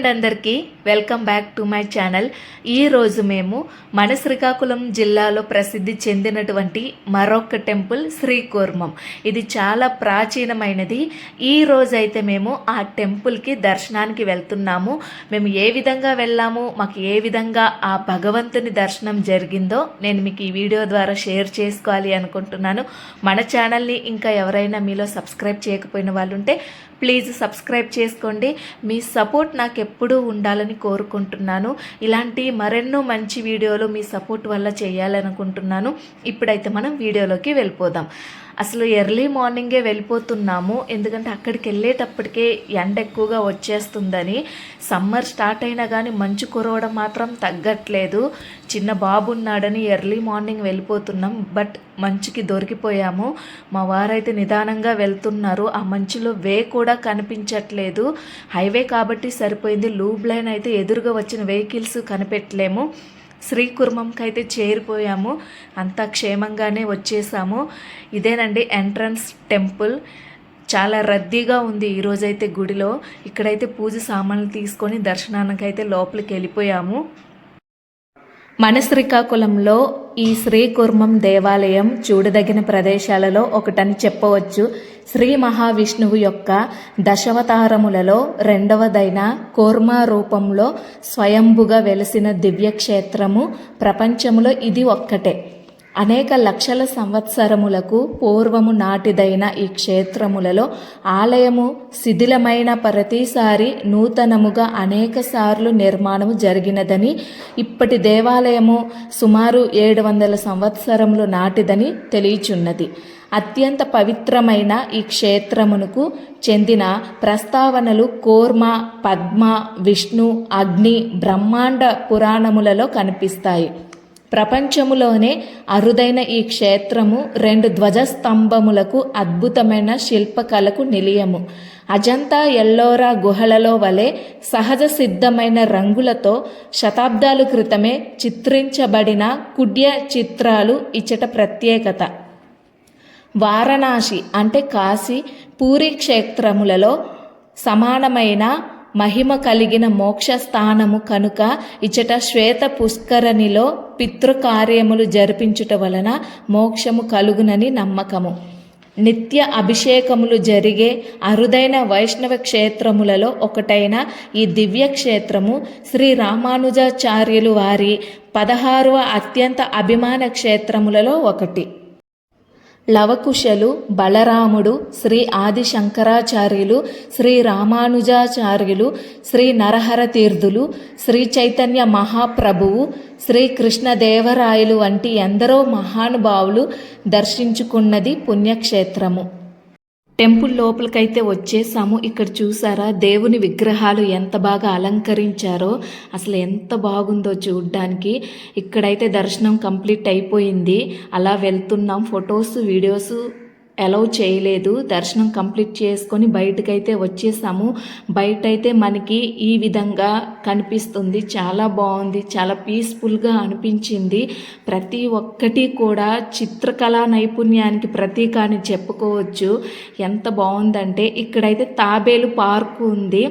And అందరికీ welcome back to my channel. ఈరోజు మేము మన శ్రీకాకుళం జిల్లాలో ప్రసిద్ధి చెందినటువంటి మరొక టెంపుల్ శ్రీకూర్మం. ఇది చాలా ప్రాచీనమైనది. ఈ రోజు అయితే మేము ఆ టెంపుల్కి దర్శనానికి వెళ్తున్నాము. మేము ఏ విధంగా వెళ్ళాము, మాకు ఏ విధంగా ఆ భగవంతుని దర్శనం జరిగిందో నేను మీకు ఈ వీడియో ద్వారా షేర్ చేసుకోవాలి అనుకుంటున్నాను. మన ఛానల్ని ఇంకా ఎవరైనా మీలో సబ్స్క్రైబ్ చేయకపోయిన వాళ్ళు ఉంటే ప్లీజ్ సబ్స్క్రైబ్ చేసుకోండి. మీ సపోర్ట్ నాకు ఎప్పుడూ ఉండాలని కోరుకుంటున్నాను. ఇలాంటి మరెన్నో మంచి వీడియోలు మీ సపోర్ట్ వల్ల చేయాలనుకుంటున్నాను. ఇప్పుడైతే మనం వీడియోలోకి వెళ్ళిపోదాం. అసలు ఎర్లీ మార్నింగే వెళ్ళిపోతున్నాము, ఎందుకంటే అక్కడికి వెళ్ళేటప్పటికే ఎండ ఎక్కువగా వచ్చేస్తుందని. సమ్మర్ స్టార్ట్ అయినా కానీ మంచు కురవడం మాత్రం తగ్గట్లేదు. చిన్న బాబు ఉన్నాడని ఎర్లీ మార్నింగ్ వెళ్ళిపోతున్నాం, బట్ మంచుకి దొరికిపోయాము. మా వారైతే నిదానంగా వెళ్తున్నారు. ఆ మంచులో వే కూడా కనిపించట్లేదు. హైవే కాబట్టి సరిపోయింది. లూబ్ లైన్ అయితే ఎదురుగా వచ్చిన వెహికల్స్ కనిపెట్టలేము. శ్రీకూర్మంకి అయితే చేరిపోయాము, అంతా క్షేమంగానే వచ్చేసాము. ఇదేనండి ఎంట్రన్స్ టెంపుల్. చాలా రద్దీగా ఉంది ఈరోజైతే గుడిలో. ఇక్కడైతే పూజ సామాన్లు తీసుకొని దర్శనానికి అయితే లోపలికి వెళ్ళిపోయాము. మన శ్రీకాకుళంలో ఈ శ్రీకూర్మం దేవాలయం చూడదగిన ప్రదేశాలలో ఒకటని చెప్పవచ్చు. శ్రీ మహావిష్ణువు యొక్క దశావతారములలో రెండవదైన కూర్మ రూపంలో స్వయంభుగా వెలిసిన దివ్యక్షేత్రము ప్రపంచంలో ఇది ఒక్కటే. అనేక లక్షల సంవత్సరములకు పూర్వము నాటిదైన ఈ క్షేత్రములలో ఆలయము శిథిలమైన ప్రతిసారి నూతనముగా అనేక సార్లు నిర్మాణము జరిగినదని, ఇప్పటి దేవాలయము సుమారు 700 సంవత్సరములు నాటిదని తెలియచున్నది. అత్యంత పవిత్రమైన ఈ క్షేత్రమునకు చెందిన ప్రస్తావనలు కూర్మ, పద్మ, విష్ణు, అగ్ని, బ్రహ్మాండ పురాణములలో కనిపిస్తాయి. ప్రపంచములోనే అరుదైన ఈ క్షేత్రము 2 ధ్వజస్తంభములకు అద్భుతమైన శిల్పకళకు నిలయము. అజంతా ఎల్లోరా గుహలలో వలె సహజ సిద్ధమైన రంగులతో శతాబ్దాల క్రితమే చిత్రించబడిన కుడ్య చిత్రాలు ఇచ్చట ప్రత్యేకత. వారణాసి అంటే కాశీ, పూరి క్షేత్రములలో సమానమైన మహిమ కలిగిన మోక్ష స్థానము కనుక ఇచ్చట శ్వేత పుష్కరిణిలో పితృకార్యములు జరిపించుట వలన మోక్షము కలుగునని నమ్మకము. నిత్య అభిషేకములు జరిగే అరుదైన వైష్ణవ క్షేత్రములలో ఒకటైన ఈ దివ్య క్షేత్రము శ్రీ రామానుజాచార్యులు వారి 16వ అత్యంత అభిమాన క్షేత్రములలో ఒకటి. లవకుశలు, బలరాముడు, శ్రీ ఆది శంకరాచార్యులు, శ్రీ రామానుజాచార్యులు, శ్రీ నరహర తీర్థులు, శ్రీ చైతన్య మహాప్రభువు, శ్రీ కృష్ణదేవరాయలు వంటి ఎందరో మహానుభావులు దర్శించుకున్నది పుణ్యక్షేత్రము. టెంపుల్ లోపలికైతే వచ్చేసాము. ఇక్కడ చూసారా దేవుని విగ్రహాలు ఎంత బాగా అలంకరించారో, అసలు ఎంత బాగుందో చూడ్డానికి. ఇక్కడైతే దర్శనం కంప్లీట్ అయిపోయింది. అలా వెళ్తున్నాం. ఫొటోస్, వీడియోస్ అలౌ చేయలేదు. దర్శనం కంప్లీట్ చేసుకొని బయటకైతే వచ్చేసాము. బయట అయితే మనకి ఈ విధంగా కనిపిస్తుంది. చాలా బాగుంది, చాలా పీస్ఫుల్గా అనిపించింది. ప్రతి ఒక్కటి కూడా చిత్రకళా నైపుణ్యానికి ప్రతీక అని చెప్పుకోవచ్చు. ఎంత బాగుందంటే ఇక్కడైతే తాబేలు పార్కు ఉంది.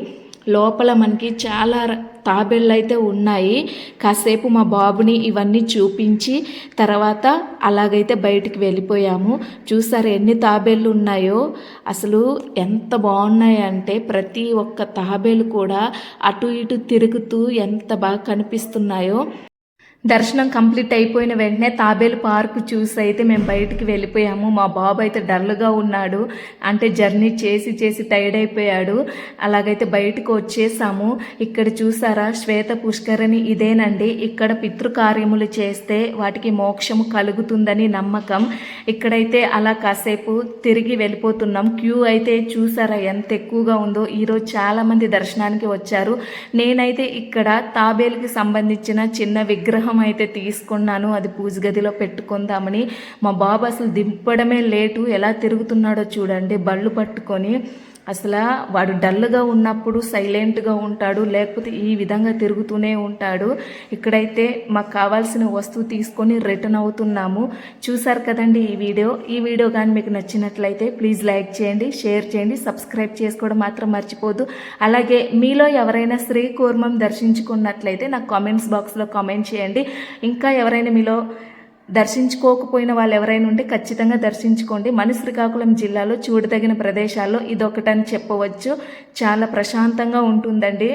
లోపల మనకి చాలా తాబేళ్ళు అయితే ఉన్నాయి. కాసేపు మా బాబుని ఇవన్నీ చూపించి తర్వాత అలాగైతే బయటికి వెళ్ళిపోయాము. చూసారు ఎన్ని తాబేళ్ళు ఉన్నాయో. అసలు ఎంత బాగున్నాయంటే ప్రతి ఒక్క తాబేలు కూడా అటు ఇటు తిరుగుతూ ఎంత బాగా కనిపిస్తున్నాయో. దర్శనం కంప్లీట్ అయిపోయిన వెంటనే తాబేలు పార్కు చూసి అయితే మేము బయటికి వెళ్ళిపోయాము. మా బాబు అయితే డల్గా ఉన్నాడు, అంటే జర్నీ చేసి చేసి టైర్డ్ అయిపోయాడు. అలాగైతే బయటకు వచ్చేసాము. ఇక్కడ చూసారా శ్వేత పుష్కరిణి ఇదేనండి. ఇక్కడ పితృకార్యములు చేస్తే వాటికి మోక్షము కలుగుతుందని నమ్మకం. ఇక్కడైతే అలా కాసేపు తిరిగి వెళ్ళిపోతున్నాం. క్యూ అయితే చూసారా ఎంత ఎక్కువగా ఉందో. ఈరోజు చాలామంది దర్శనానికి వచ్చారు. నేనైతే ఇక్కడ తాబేలుకి సంబంధించిన చిన్న విగ్రహం అయితే తీసుకున్నాను. అది పూజ గదిలో పెట్టుకుందామని. మా బాబు అసలు దింపడమే లేటు. ఎలా తిరుగుతున్నాడో చూడండి బళ్ళు పట్టుకొని. అసలు వాడు డల్గా ఉన్నప్పుడు సైలెంట్గా ఉంటాడు, లేకపోతే ఈ విధంగా తిరుగుతూనే ఉంటాడు. ఇక్కడైతే మాకు కావాల్సిన వస్తువు తీసుకొని రిటర్న్ అవుతున్నాము. చూసారు కదండి ఈ వీడియో కానీ మీకు నచ్చినట్లయితే ప్లీజ్ లైక్ చేయండి, షేర్ చేయండి, సబ్స్క్రైబ్ చేసుకోవడం మాత్రం మర్చిపోద్దు. అలాగే మీలో ఎవరైనా శ్రీకూర్మం దర్శించుకున్నట్లయితే నాకు కామెంట్స్ బాక్స్లో కామెంట్ చేయండి. ఇంకా ఎవరైనా మీలో దర్శించుకోకపోయిన వాళ్ళు ఎవరైనా ఉంటే ఖచ్చితంగా దర్శించుకోండి. మన శ్రీకాకుళం జిల్లాలో చూడదగిన ప్రదేశాల్లో ఇదొకటని చెప్పవచ్చు. చాలా ప్రశాంతంగా ఉంటుందండి.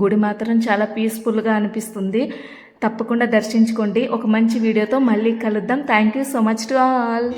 గుడి మాత్రం చాలా పీస్ఫుల్గా అనిపిస్తుంది. తప్పకుండా దర్శించుకోండి. ఒక మంచి వీడియోతో మళ్ళీ కలుద్దాం. Thank you so much to all.